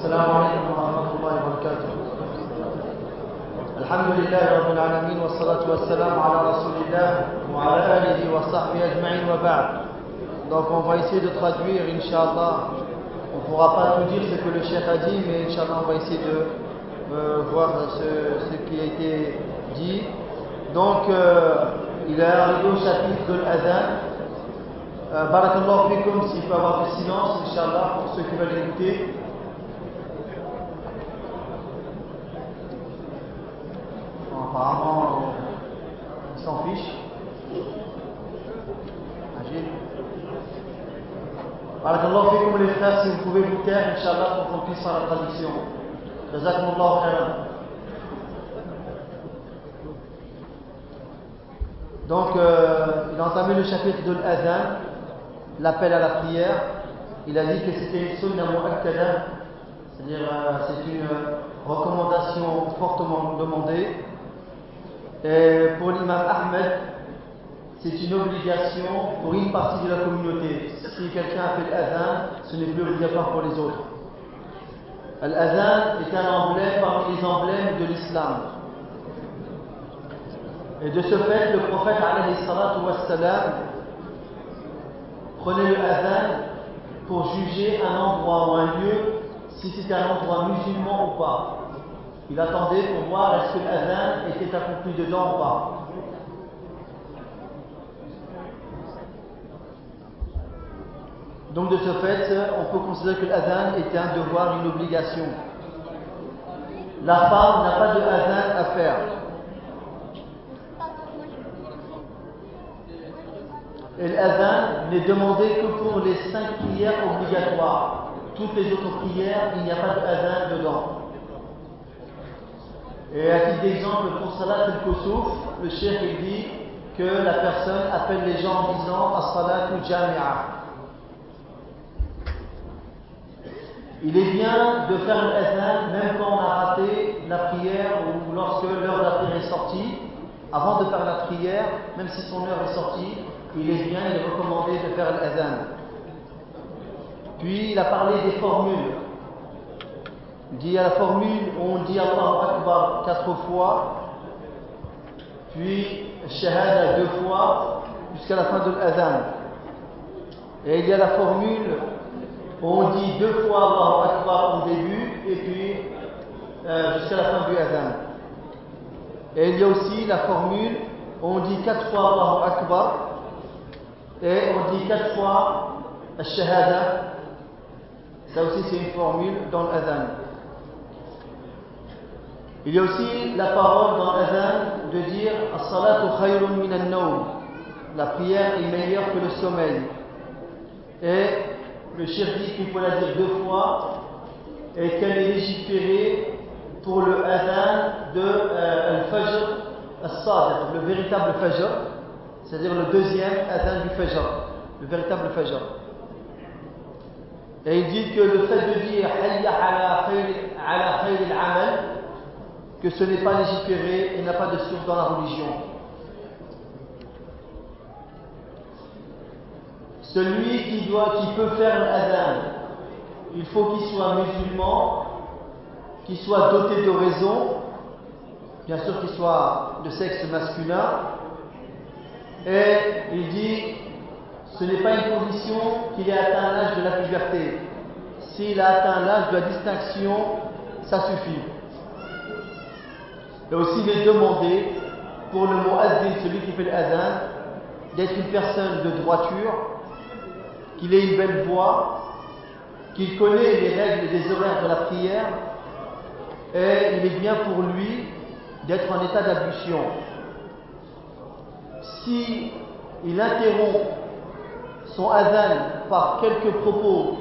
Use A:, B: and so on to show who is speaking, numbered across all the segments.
A: السلام عليكم ورحمة الله وبركاته. الحمد لله رب العالمين والصلاة والسلام على رسول الله وعلى آله وصحبه أجمعين وبعد. Donc on va essayer de traduire, Inch'Allah. On ne pourra pas tout dire ce que le Cheikh a dit, mais Inch'Allah on va essayer de voir ce qui a été dit. Donc il est arrivé au chapitre de l'Adhan. Barakallahu fikum, s'il peut y avoir du silence, Inch'Allah, pour ceux qui veulent écouter. Apparemment, ils s'en fichent. Agile. Barakallahu fikum, les frères, si vous pouvez vous taire, Inch'Allah, pour qu'on puisse faire la traduction. Jazakumullahu khairan. Donc, il a entamé le chapitre de l'Adhan, l'appel à la prière. Il a dit que c'était une sunna mu'akkada, c'est-à-dire c'est une recommandation fortement demandée. Et pour l'imam Ahmed, c'est une obligation pour une partie de la communauté. Si quelqu'un a fait l'adhan, ce n'est plus obligatoire pour les autres. L'adhan est un emblème parmi les emblèmes de l'islam. Et de ce fait, le prophète alayhi salatu wassalam prenait le adhan pour juger un endroit ou un lieu, si c'était un endroit musulman ou pas. Il attendait pour voir est-ce que l'adhan était accompli dedans ou pas. Donc de ce fait, on peut considérer que l'adhan était un devoir, une obligation. La femme n'a pas de adhan à faire. Et l'adhan n'est demandé que pour les 5 prières obligatoires. Toutes les autres prières, il n'y a pas d'adhan dedans. Et à titre d'exemple, pour Salat al-Kusuf, le cheikh il dit que la personne appelle les gens en disant As-Salatu Jami'a. Il est bien de faire l'adhan même quand on a raté la prière ou lorsque l'heure de la prière est sortie. Avant de faire la prière, même si son heure est sortie, il est recommandé de faire l'adhan. Puis il a parlé des formules. Il dit à la formule, on dit Allahu Akbar 4 fois, puis Shahada 2 fois, jusqu'à la fin de l'adhan. Et il y a la formule, on dit 2 fois Allahu Akbar au début, et puis jusqu'à la fin du adhan. Et il y a aussi la formule, on dit 4 fois Allahu Akbar, et on dit 4 fois Shahada. Ça aussi c'est une formule dans l'adhan. Il y a aussi la parole dans l'adhan de dire As-salatu khayrun min an-nawm. La prière est meilleure que le sommeil. Et le cheikh dit qu'il faut la dire 2 fois et qu'elle est légiférée pour le adhan de al-fajr as-sadiq, le véritable fajr, c'est-à-dire le deuxième adhan du fajr, le véritable fajr. Et il dit que le fait de dire hayya ala khayr al-amal, que ce n'est pas légiféré et n'a pas de source dans la religion. Celui qui peut faire l'adhan, il faut qu'il soit musulman, qu'il soit doté de raison, bien sûr qu'il soit de sexe masculin, et il dit ce n'est pas une condition qu'il ait atteint l'âge de la puberté. S'il a atteint l'âge de la distinction, ça suffit. Et aussi il est demandé pour le muazzin, celui qui fait l'adhan, d'être une personne de droiture, qu'il ait une belle voix, qu'il connaît les règles et les horaires de la prière, et il est bien pour lui d'être en état d'ablution. Si il interrompt son adhan par quelques propos,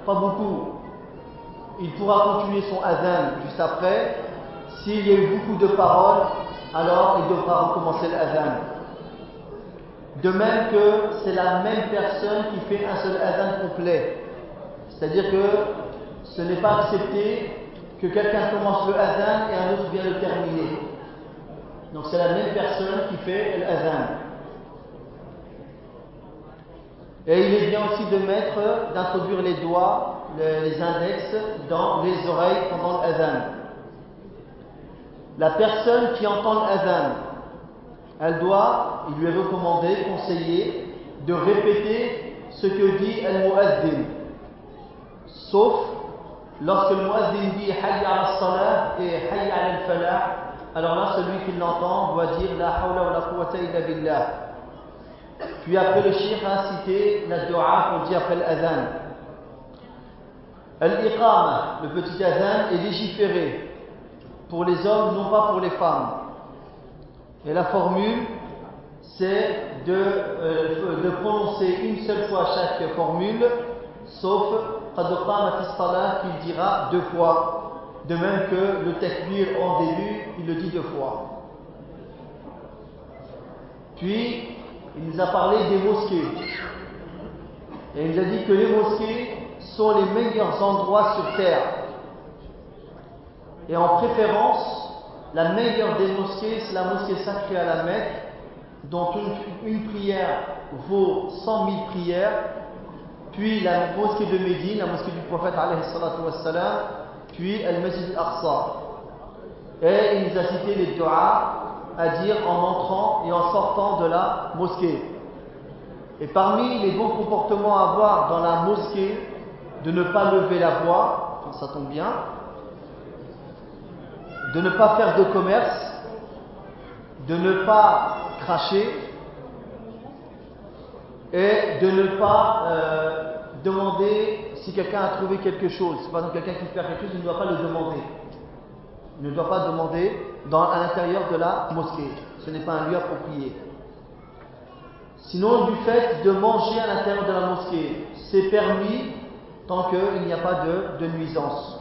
A: pas beaucoup, il pourra continuer son adhan juste après. S'il y a eu beaucoup de paroles, alors il devra recommencer l'adhan. De même que c'est la même personne qui fait un seul adhan complet. C'est-à-dire que ce n'est pas accepté que quelqu'un commence le adhan et un autre vient le terminer. Donc c'est la même personne qui fait l'adhan. Et il est bien aussi d'introduire les doigts les index dans les oreilles pendant l'adhan. La personne qui entend l'adhan, il lui est recommandé, conseillé, de répéter ce que dit al-mu'adhin. Sauf lorsque le mu'adhin dit hayya ala salah et hayya ala al-falah, alors là, celui qui l'entend doit dire la hawla wa la quwwata illa billah. Puis après, le cheikh a cité la dua qu'on dit après l'adhan. Al-iqama, le petit adhan, est légiféré pour les hommes, non pas pour les femmes. Et la formule, c'est de prononcer une seule fois chaque formule, sauf qad qama fi salah qu'il dira 2 fois. De même que le takbir en début, il le dit 2 fois. Puis, il nous a parlé des mosquées. Et il nous a dit que les mosquées sont les meilleurs endroits sur terre. Et en préférence, la meilleure des mosquées, c'est la mosquée sacrée à la Mecque, dont une prière vaut 100 000 prières. Puis la mosquée de Médine, la mosquée du prophète alayhi salatu wassalam, puis Al-Masjid Al-Aqsa. Et il nous a cité les du'as à dire en entrant et en sortant de la mosquée. Et parmi les bons comportements à avoir dans la mosquée, de ne pas lever la voix, quand ça tombe bien, de ne pas faire de commerce, de ne pas cracher et de ne pas demander si quelqu'un a trouvé quelque chose. Par exemple, quelqu'un qui fait quelque chose, il ne doit pas le demander. Il ne doit pas demander à l'intérieur de la mosquée. Ce n'est pas un lieu approprié. Sinon, du fait de manger à l'intérieur de la mosquée, c'est permis tant qu'il n'y a pas de nuisance.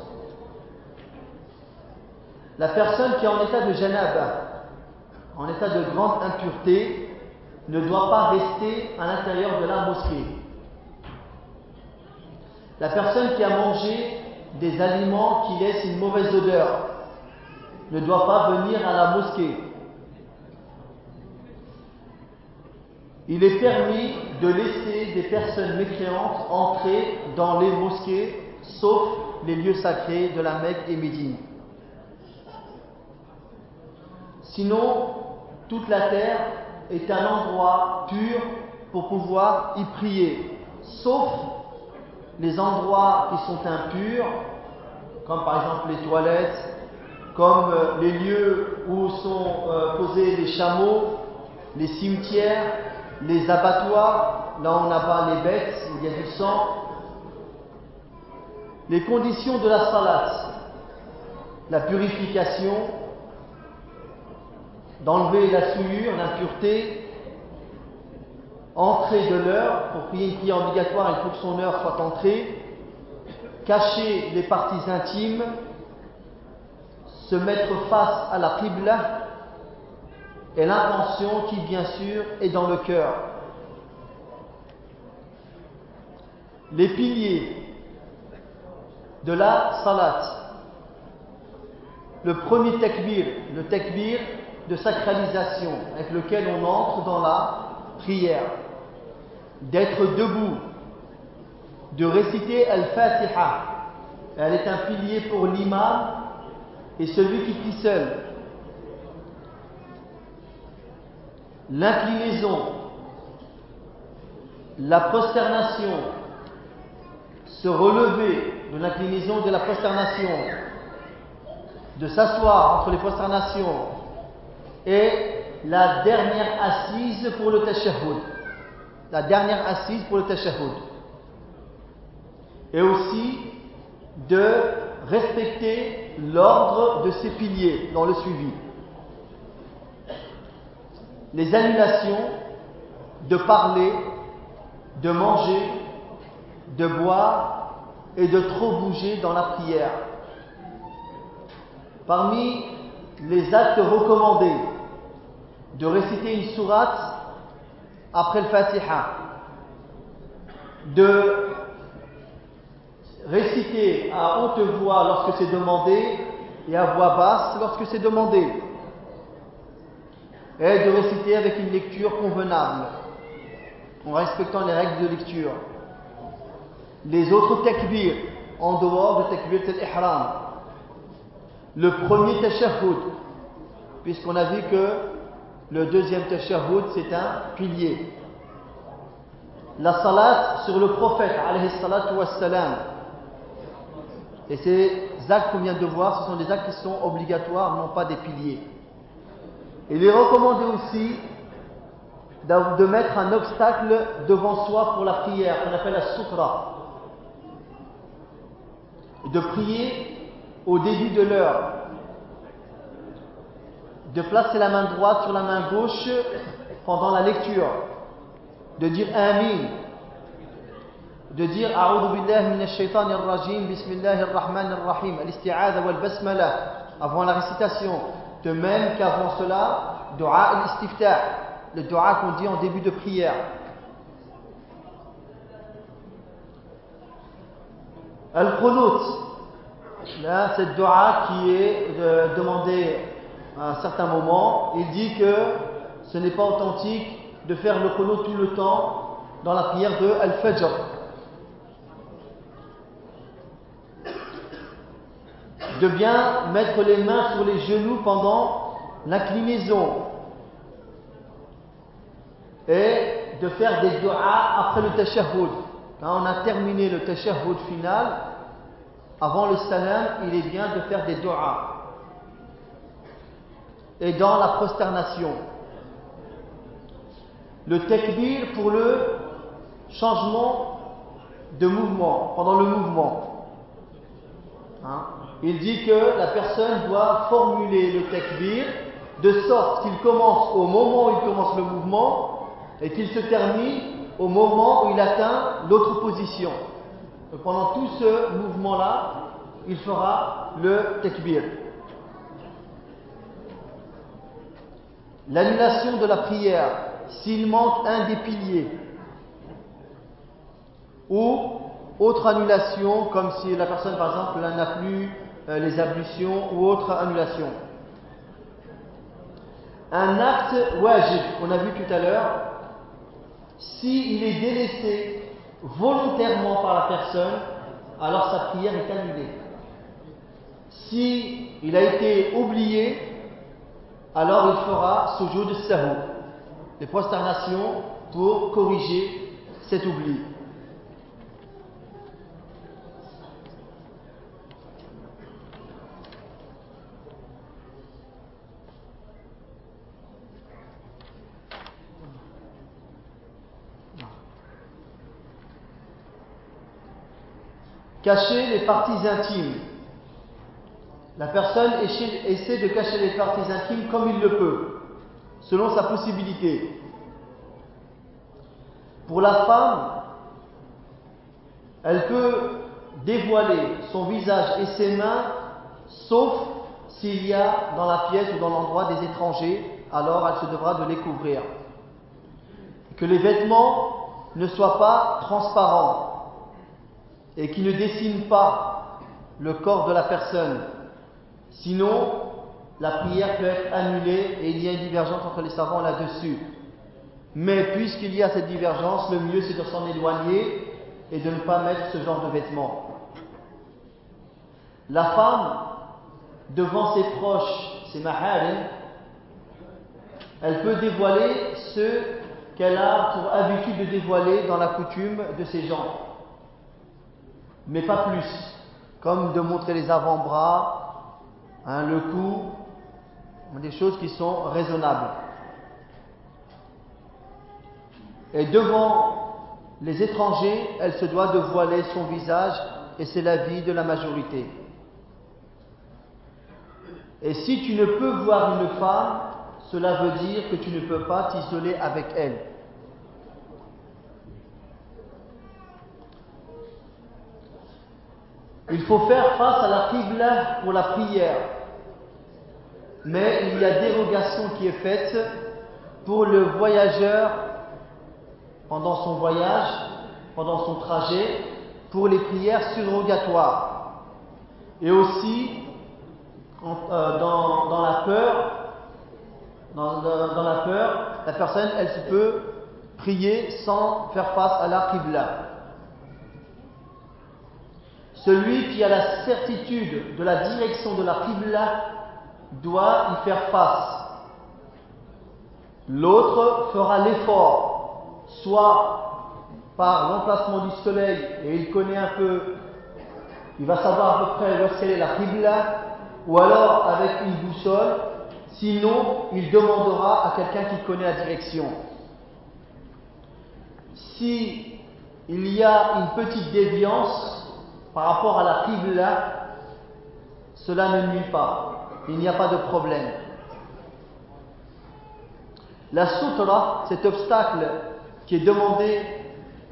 A: La personne qui est en état de janaba, en état de grande impureté, ne doit pas rester à l'intérieur de la mosquée. La personne qui a mangé des aliments qui laissent une mauvaise odeur ne doit pas venir à la mosquée. Il est permis de laisser des personnes mécréantes entrer dans les mosquées, sauf les lieux sacrés de la Mecque et Médine. Sinon, toute la terre est un endroit pur pour pouvoir y prier, sauf les endroits qui sont impurs, comme par exemple les toilettes, comme les lieux où sont posés les chameaux, les cimetières, les abattoirs, là on abat les bêtes, il y a du sang. Les conditions de la salat, la purification, d'enlever la souillure, l'impureté, entrer de l'heure, pour prier une prière obligatoire, il faut que son heure soit entrée, cacher les parties intimes, se mettre face à la qibla, et l'intention qui, bien sûr, est dans le cœur. Les piliers de la salat. Le premier takbir, le takbir de sacralisation, avec lequel on entre dans la prière. D'être debout, de réciter Al-Fatiha. Elle est un pilier pour l'imam et celui qui prie seul. L'inclinaison, la prosternation, se relever de l'inclinaison et de la prosternation, de s'asseoir entre les prosternations, et la dernière assise pour le tashahhud. La dernière assise pour le tashahhud. Et aussi de respecter l'ordre de ces piliers dans le suivi. Les annulations de parler, de manger, de boire et de trop bouger dans la prière. Parmi les actes recommandés, de réciter une sourate après le Fatiha, de réciter à haute voix lorsque c'est demandé et à voix basse lorsque c'est demandé, et de réciter avec une lecture convenable, en respectant les règles de lecture. Les autres takbirs, en dehors de Takbirat al-Ihram. Le premier tashahhud, puisqu'on a vu que le deuxième tashahhud c'est un pilier. La salat sur le prophète, alayhi salatu wassalam. Et ces actes qu'on vient de voir, ce sont des actes qui sont obligatoires, non pas des piliers. Il est recommandé aussi de mettre un obstacle devant soi pour la prière, qu'on appelle la sutra. De prier au début de l'heure. De placer la main droite sur la main gauche pendant la lecture. De dire Amin. De dire A'udhu billahi minash shaitanir rajim, bismillahir rahmanir rahim, al-isti'adha wal basmala, avant la récitation. De même qu'avant cela, Dua al-istiftah, le dua qu'on dit en début de prière. Al-Qunut, là, cette dua qui est demandée à un certain moment, il dit que ce n'est pas authentique de faire le Qunut tout le temps dans la prière de Al-Fajr. De bien mettre les mains sur les genoux pendant l'inclinaison. Et de faire des du'as après le tashahhud. Quand on a terminé le tashahhud final, avant le salam, il est bien de faire des du'as. Et dans la prosternation. Le takbir pour le changement de mouvement, pendant le mouvement. Il dit que la personne doit formuler le takbir de sorte qu'il commence au moment où il commence le mouvement et qu'il se termine au moment où il atteint l'autre position. Donc pendant tout ce mouvement-là, il fera le takbir. L'annulation de la prière, s'il manque un des piliers, ou autre annulation, comme si la personne par exemple n'a plus les ablutions ou autre annulation. Un acte wajib, on a vu tout à l'heure, s'il est délaissé volontairement par la personne, alors sa prière est annulée. Si il a été oublié, alors il fera sujoud de sahou, les prosternations pour corriger cet oubli. Cacher les parties intimes. La personne essaie de cacher les parties intimes comme il le peut, selon sa possibilité. Pour la femme, elle peut dévoiler son visage et ses mains, sauf s'il y a dans la pièce ou dans l'endroit des étrangers, alors elle se devra de les couvrir. Que les vêtements ne soient pas transparents et qui ne dessinent pas le corps de la personne. Sinon, la prière peut être annulée et il y a une divergence entre les savants là-dessus. Mais puisqu'il y a cette divergence, le mieux c'est de s'en éloigner et de ne pas mettre ce genre de vêtements. La femme, devant ses proches, ses maharim, elle peut dévoiler ce qu'elle a pour habitude de dévoiler dans la coutume de ses gens. Mais pas plus, comme de montrer les avant-bras, le cou, des choses qui sont raisonnables. Et devant les étrangers, elle se doit de voiler son visage, et c'est l'avis de la majorité. Et si tu ne peux voir une femme, cela veut dire que tu ne peux pas t'isoler avec elle. Il faut faire face à la qibla pour la prière. Mais il y a dérogation qui est faite pour le voyageur pendant son voyage, pendant son trajet, pour les prières surrogatoires. Et aussi dans la peur, la personne elle se peut prier sans faire face à la qibla. celui qui a la certitude de la direction de la Qibla doit y faire face. L'autre fera l'effort, soit par l'emplacement du soleil, et il connaît un peu, il va savoir à peu près où est-ce qu'elle est la Qibla, ou alors avec une boussole, sinon il demandera à quelqu'un qui connaît la direction. Si il y a une petite déviance par rapport à la Qibla, cela ne nuit pas, il n'y a pas de problème. La sutra, cet obstacle qui est demandé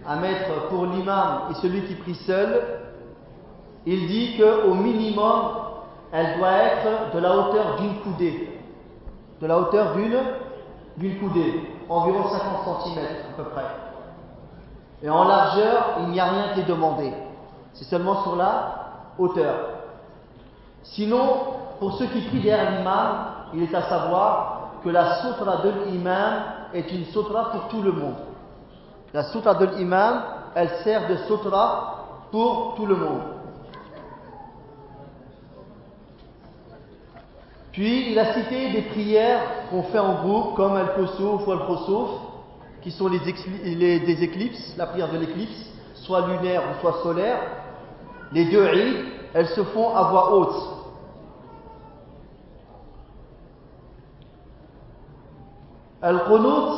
A: à mettre pour l'imam et celui qui prie seul, il dit qu'au minimum, elle doit être de la hauteur d'une coudée. De la hauteur d'une coudée, environ 50 cm à peu près. Et en largeur, il n'y a rien qui est demandé. C'est seulement sur la hauteur. Sinon, pour ceux qui prient derrière l'imam, il est à savoir que la sutra de l'imam est une sutra pour tout le monde. La sutra de l'imam, elle sert de sutra pour tout le monde. Puis il a cité des prières qu'on fait en groupe, comme Al-Kusuf ou Al-Khusuf, qui sont des éclipses, la prière de l'éclipse, soit lunaire ou soit solaire. Les deux Eid, elles se font à voix haute. Al-Qunut,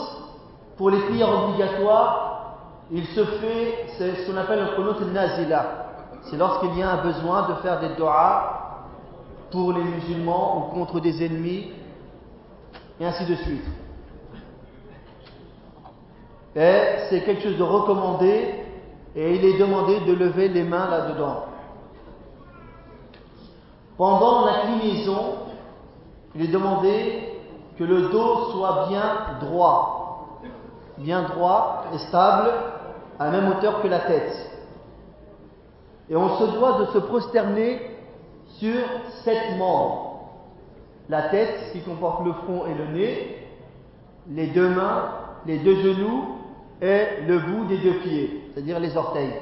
A: pour les prières obligatoires, il se fait, c'est ce qu'on appelle le Qunut al-Nazila. C'est lorsqu'il y a un besoin de faire des du'as pour les musulmans ou contre des ennemis, et ainsi de suite. Et c'est quelque chose de recommandé, et il est demandé de lever les mains là-dedans. Pendant l'inclinaison, il est demandé que le dos soit bien droit et stable, à la même hauteur que la tête. Et on se doit de se prosterner sur 7 membres. La tête qui comporte le front et le nez, les 2 mains, les 2 genoux et le bout des 2 pieds, c'est-à-dire les orteils.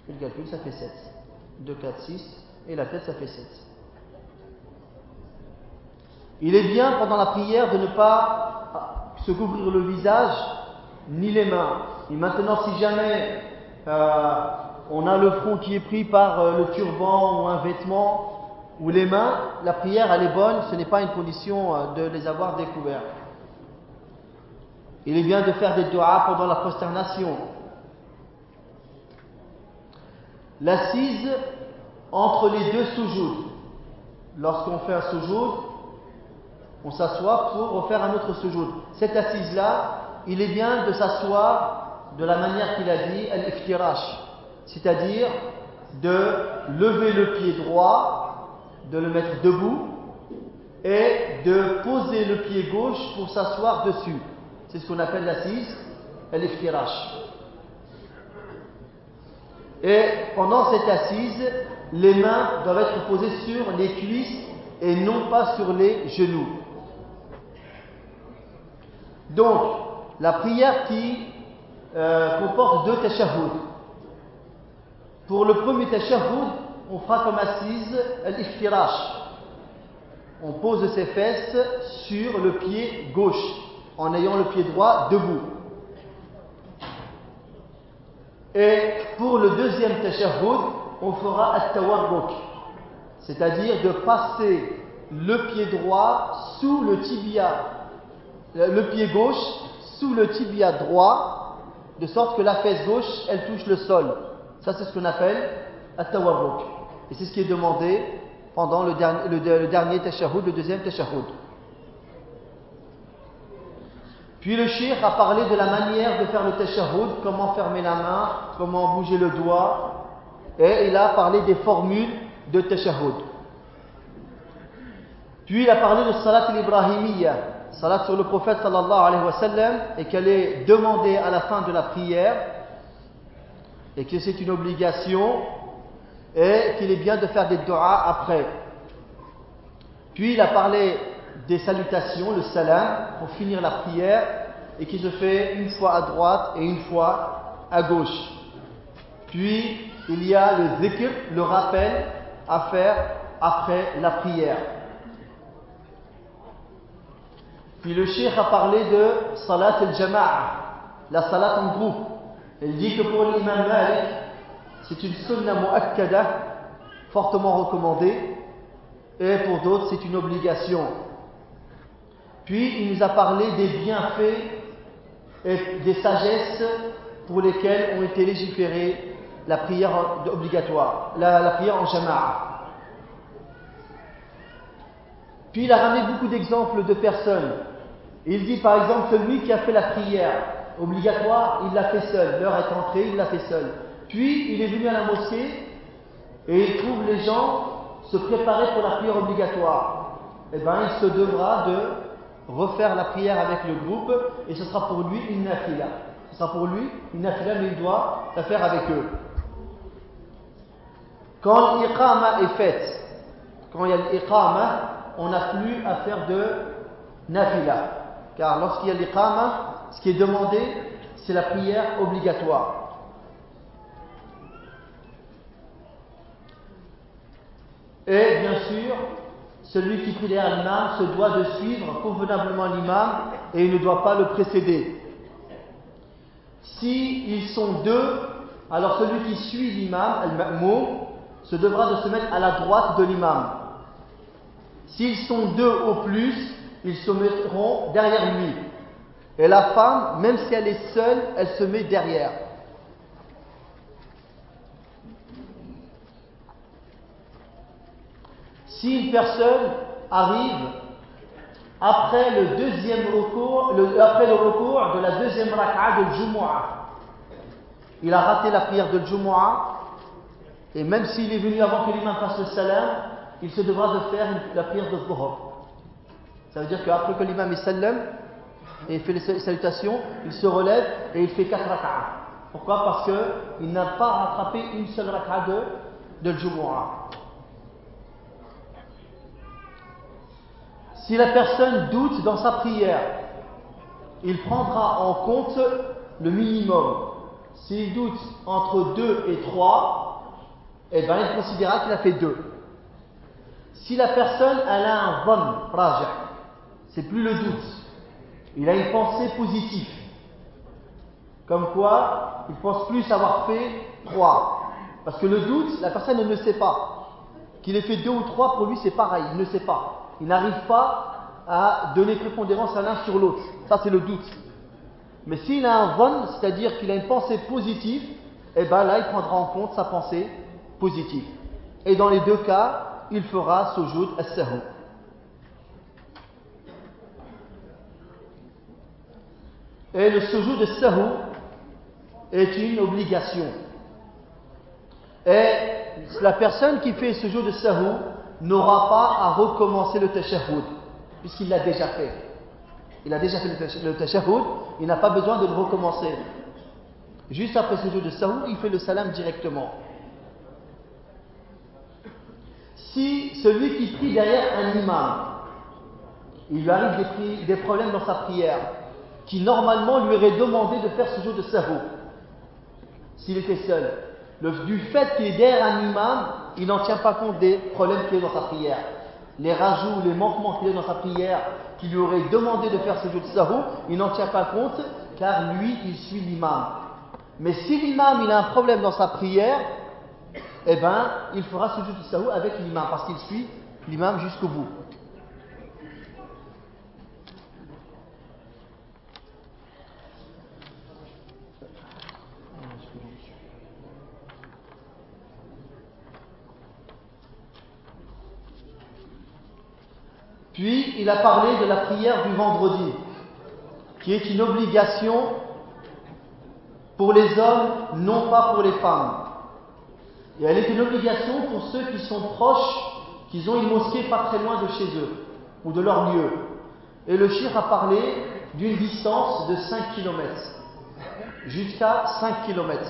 A: Je le calcule, ça fait 7. 2, 4, 6 et la tête ça fait 7. Il est bien pendant la prière de ne pas se couvrir le visage ni les mains. Et maintenant, si jamais on a le front qui est pris par le turban ou un vêtement ou les mains, la prière elle est bonne, ce n'est pas une condition de les avoir découverts. Il est bien de faire des du'as pendant la prosternation. L'assise entre les 2 soujouds. Lorsqu'on fait un soujoud, on s'assoit pour refaire un autre soujoud. Cette assise-là, il est bien de s'asseoir de la manière qu'il a dit, al-iftirash, c'est-à-dire de lever le pied droit, de le mettre debout et de poser le pied gauche pour s'asseoir dessus. C'est ce qu'on appelle l'assise, al-iftirash. Et pendant cette assise, les mains doivent être posées sur les cuisses et non pas sur les genoux. Donc, la prière qui comporte 2 tashahhud. Pour le premier tashahhud, on fera comme assise al-iftirash. On pose ses fesses sur le pied gauche, en ayant le pied droit debout. Et pour le deuxième tashahhud, on fera at-tawarruk, c'est-à-dire de passer le pied droit sous le tibia, le pied gauche sous le tibia droit, de sorte que la fesse gauche, elle touche le sol. Ça, c'est ce qu'on appelle at-tawarruk. Et c'est ce qui est demandé pendant le dernier tashahhud, le deuxième tashahhud. Puis le cheikh a parlé de la manière de faire le tashahhud, comment fermer la main, comment bouger le doigt, et il a parlé des formules de tashahhud. Puis il a parlé de salat al-ibrahimiyya, salat sur le prophète sallallahu alayhi wa sallam, et qu'elle est demandée à la fin de la prière, et que c'est une obligation, et qu'il est bien de faire des du'as après. Puis il a parlé des salutations, le salam, pour finir la prière, et qui se fait une fois à droite et une fois à gauche. Puis il y a le dhikr, le rappel à faire après la prière. Puis le cheikh a parlé de salat al-jama'a, la salat en groupe. Il dit que pour l'imam Malik, c'est une sunna mu'akkada, fortement recommandée, et pour d'autres c'est une obligation. Puis il nous a parlé des bienfaits et des sagesses pour lesquelles ont été légiférées la prière obligatoire, la prière en jama'a. Puis il a ramené beaucoup d'exemples de personnes. Il dit par exemple celui qui a fait la prière obligatoire, il l'a fait seul. L'heure est entrée, il l'a fait seul. Puis il est venu à la mosquée et il trouve les gens se préparer pour la prière obligatoire. Eh bien il se devra de refaire la prière avec le groupe et ce sera pour lui une nafila. Ce sera pour lui une nafila, mais il doit la faire avec eux. Quand l'iqama est faite, quand il y a l'iqama, on n'a plus à faire de nafila. Car lorsqu'il y a l'iqama, ce qui est demandé, c'est la prière obligatoire. Et bien sûr, celui qui prie derrière l'imam se doit de suivre convenablement l'imam et il ne doit pas le précéder. Si ils sont deux, alors celui qui suit l'imam, al-ma'moum, se devra de se mettre à la droite de l'imam. S'ils sont deux au plus, ils se mettront derrière lui. Et la femme, même si elle est seule, elle se met derrière. Si une personne arrive après le deuxième recours, après le recours de la deuxième raka'a de Jumu'ah, il a raté la prière de Jumu'ah, et même s'il est venu avant que l'imam fasse le salam, il se devra de faire la prière de Dhuhr. Ça veut dire qu'après que l'imam est salam et fait les salutations, il se relève et il fait 4 raka'a. Pourquoi? Parce qu'il n'a pas rattrapé une seule raka'a de Jumu'ah. Si la personne doute dans sa prière, il prendra en compte le minimum. S'il doute entre 2 et 3, eh bien il considérera qu'il a fait 2. Si la personne elle a un dhann raji', c'est plus le doute, il a une pensée positive, comme quoi il pense plus avoir fait 3. Parce que le doute, la personne ne sait pas. Qu'il ait fait 2 ou 3, pour lui c'est pareil, il ne sait pas. Il n'arrive pas à donner prépondérance à l'un sur l'autre. Ça, c'est le doute. Mais s'il a un dhann, c'est-à-dire qu'il a une pensée positive, eh bien là, il prendra en compte sa pensée positive. Et dans les deux cas, il fera sujoud as-sahou. Et le sujoud as-sahou est une obligation. Et la personne qui fait sujoud as-sahou n'aura pas à recommencer le tashahhud, puisqu'il l'a déjà fait. Il a déjà fait le tashahhud, il n'a pas besoin de le recommencer. Juste après ce jour de sahou, il fait le salam directement. Si celui qui prie derrière un imam, il lui arrive des problèmes dans sa prière, qui normalement lui aurait demandé de faire ce jour de sahou, s'il était seul, du fait qu'il est derrière un imam, il n'en tient pas compte des problèmes qu'il a dans sa prière. Les rajouts, les manquements qu'il a dans sa prière, qui lui aurait demandé de faire ce jour de sahou, il n'en tient pas compte, car lui, il suit l'imam. Mais si l'imam, il a un problème dans sa prière, eh bien, il fera ce jour de sahou avec l'imam, parce qu'il suit l'imam jusqu'au bout. Puis, il a parlé de la prière du vendredi, qui est une obligation pour les hommes, non pas pour les femmes. Et elle est une obligation pour ceux qui sont proches, qui ont une mosquée pas très loin de chez eux, ou de leur lieu. Et le cheikh a parlé d'une distance de 5 km, jusqu'à 5 km.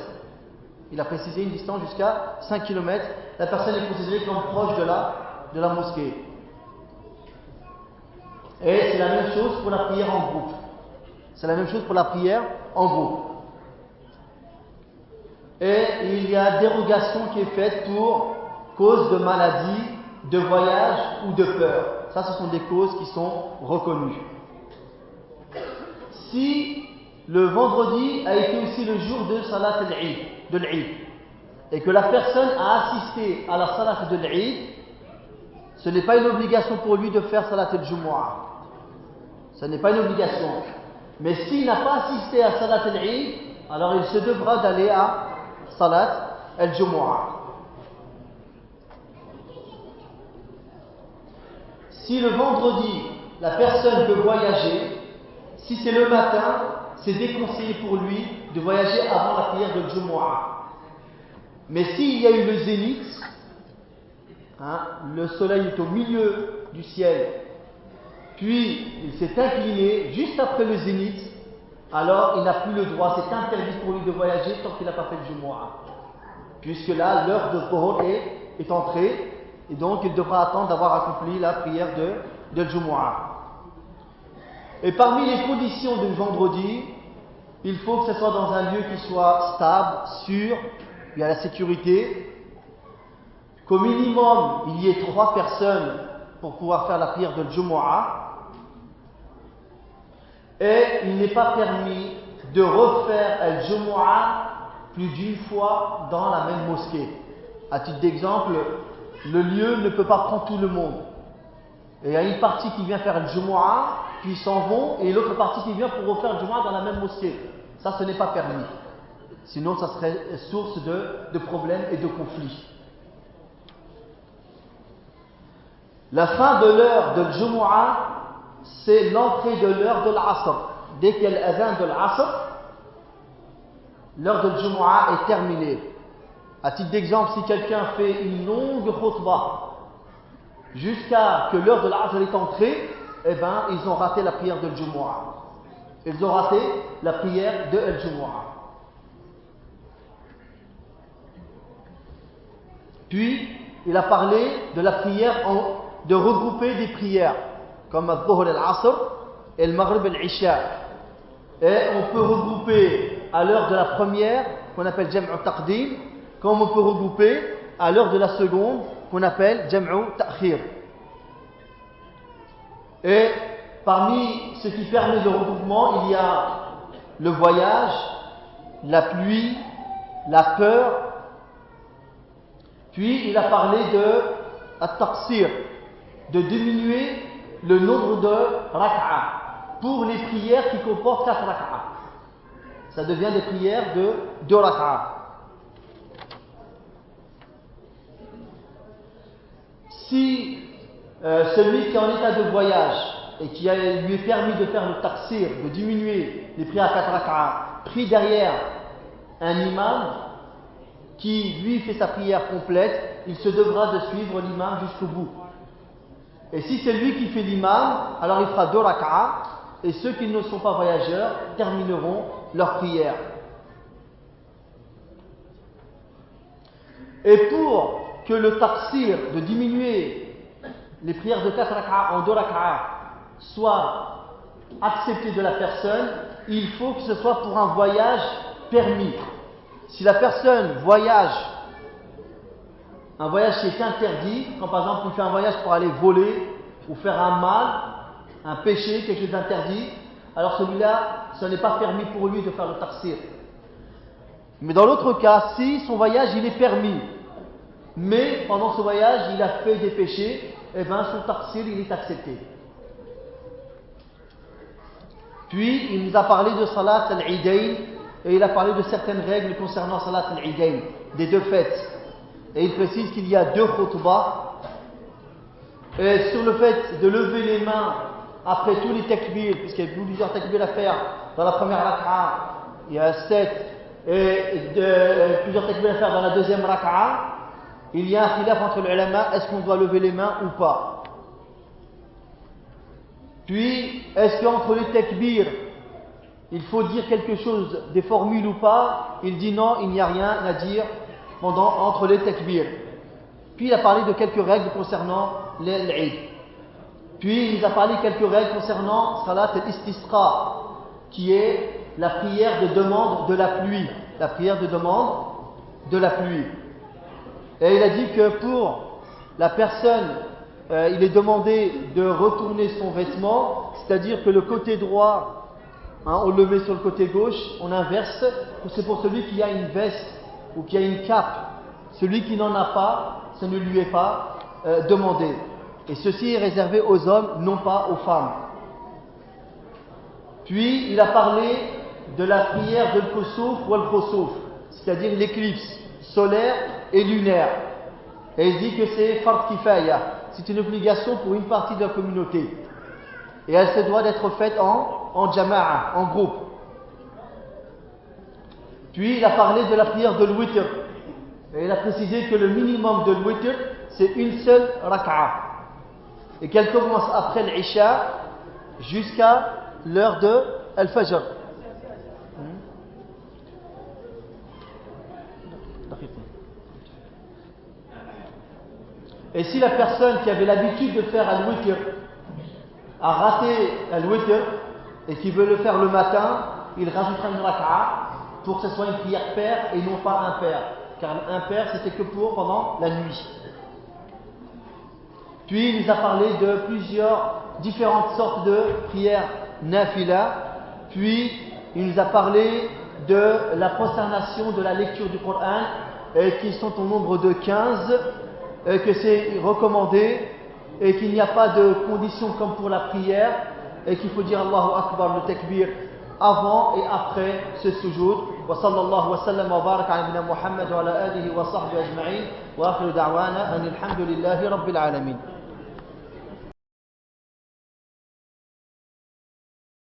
A: Il a précisé une distance jusqu'à 5 km. La personne est considérée comme proche de la mosquée. Et c'est la même chose pour la prière en groupe. C'est la même chose pour la prière en groupe. Et il y a dérogation qui est faite pour cause de maladie, de voyage ou de peur. Ça, ce sont des causes qui sont reconnues. Si le vendredi a été aussi le jour de Salat al-Eid, de l'Eid, et que la personne a assisté à la Salat de l'Eid, ce n'est pas une obligation pour lui de faire Salat al-Jumu'ah. Ce n'est pas une obligation. Mais s'il n'a pas assisté à Salat al-Eid, alors il se devra d'aller à Salat al-Jumu'ah. Si le vendredi, la personne veut voyager, si c'est le matin, c'est déconseillé pour lui de voyager avant la prière de Jumu'ah. Mais s'il y a eu le zénith, le soleil est au milieu du ciel, puis il s'est incliné juste après le zénith, alors il n'a plus le droit, c'est interdit pour lui de voyager tant qu'il n'a pas fait le Jumu'ah. Puisque là, l'heure de Dhuhr est entrée, et donc il devra attendre d'avoir accompli la prière de Jumu'ah. Et parmi les conditions du vendredi, il faut que ce soit dans un lieu qui soit stable, sûr, il y a la sécurité, qu'au minimum il y ait 3 personnes pour pouvoir faire la prière de Jumu'ah, et il n'est pas permis de refaire el Jumu'ah plus d'une fois dans la même mosquée. À titre d'exemple, le lieu ne peut pas prendre tout le monde. Et il y a une partie qui vient faire le Jumu'ah, puis ils s'en vont, et l'autre partie qui vient pour refaire le Jumu'ah dans la même mosquée. Ça, ce n'est pas permis. Sinon, ça serait source de problèmes et de conflits. La fin de l'heure de Jumu'ah, c'est l'entrée de l'heure de l'Asr. Dès qu'il y a l'adhan de l'Asr, l'heure de Jumu'ah est terminée. À titre d'exemple, si quelqu'un fait une longue khutbah jusqu'à que l'heure de l'Asr est entrée, eh bien, ils ont raté la prière de Jumu'ah. Ils ont raté la prière de Jumu'ah. Puis, il a parlé de la prière, de regrouper des prières, comme al-Dhuhr al-Asr et le Maghrib al-Isha. Et on peut regrouper à l'heure de la première, qu'on appelle Jam'u Taqdim, comme on peut regrouper à l'heure de la seconde, qu'on appelle Jam'u Ta'khir. Et parmi ce qui permet le regroupement, il y a le voyage, la pluie, la peur. Puis il a parlé de at-taqsir, de diminuer le nombre de rak'a pour les prières qui comportent 4 rak'a. Ça devient des prières de 2 rak'a. Si celui qui est en état de voyage et qui lui est permis de faire le taqsir, de diminuer les prières à 4 rak'a, pris derrière un imam qui lui fait sa prière complète, il se devra de suivre l'imam jusqu'au bout. Et si c'est lui qui fait l'imam, alors il fera 2 rak'a, et ceux qui ne sont pas voyageurs termineront leur prière. Et pour que le taqsir, de diminuer les prières de 4 rak'a en 2 rak'a, soit accepté de la personne, il faut que ce soit pour un voyage permis. Si la personne voyage, un voyage qui est interdit, quand par exemple il fait un voyage pour aller voler ou faire un mal, un péché, quelque chose d'interdit, alors celui-là, ce n'est pas permis pour lui de faire le taqsir. Mais dans l'autre cas, si son voyage il est permis, mais pendant ce voyage il a fait des péchés, eh bien son taqsir il est accepté. Puis il nous a parlé de Salat al-Idayn, et il a parlé de certaines règles concernant Salat al-Idayn, des 2 fêtes. Et il précise qu'il y a 2 khutbahs. Et sur le fait de lever les mains après tous les takbir, puisqu'il y a plusieurs takbir à faire dans la première rak'a, il y a 7, et plusieurs takbir à faire dans la deuxième rak'a, il y a un khilaf entre les ulama, est-ce qu'on doit lever les mains ou pas? Puis, est-ce qu'entre les takbir, il faut dire quelque chose, des formules ou pas? Il dit non, il n'y a rien à dire entre les takbir. Puis il a parlé de quelques règles concernant l'Eid. Puis il nous a parlé de quelques règles concernant Salat al-Istisqa, qui est la prière de demande de la pluie. La prière de demande de la pluie. Et il a dit que pour la personne, il est demandé de retourner son vêtement, c'est-à-dire que le côté droit, on le met sur le côté gauche, on inverse, c'est pour celui qui a une veste ou qui a une cape. Celui qui n'en a pas, ça ne lui est pas demandé. Et ceci est réservé aux hommes, non pas aux femmes. Puis il a parlé de la prière de l'Khusuf ou al-Khusuf, c'est-à-dire l'éclipse solaire et lunaire. Et il dit que c'est fard kifaya, c'est une obligation pour une partie de la communauté. Et elle se doit d'être faite en jama'a, en groupe. Puis il a parlé de la prière de l'witr. Et il a précisé que le minimum de l'witr, c'est une seule rak'a. Et qu'elle commence après l'isha jusqu'à l'heure de al-fajr. Et si la personne qui avait l'habitude de faire al-witr a raté al-witr et qui veut le faire le matin, il rajoutera une rak'a pour que ce soit une prière paire et non pas impair. Car impair, c'était que pour pendant la nuit. Puis il nous a parlé de plusieurs différentes sortes de prières nafila. Puis il nous a parlé de la prosternation de la lecture du Coran, qui sont au nombre de 15, que c'est recommandé et qu'il n'y a pas de condition comme pour la prière et qu'il faut dire Allahu Akbar, le takbir, avant et après ce sujoud. Wa sallallahu wa sallam wa baraka ala nabina Muhammad wa ala alihi wa sahbihi ajma'in wa akhiru da'wana anil hamdulillahi rabbil alamin.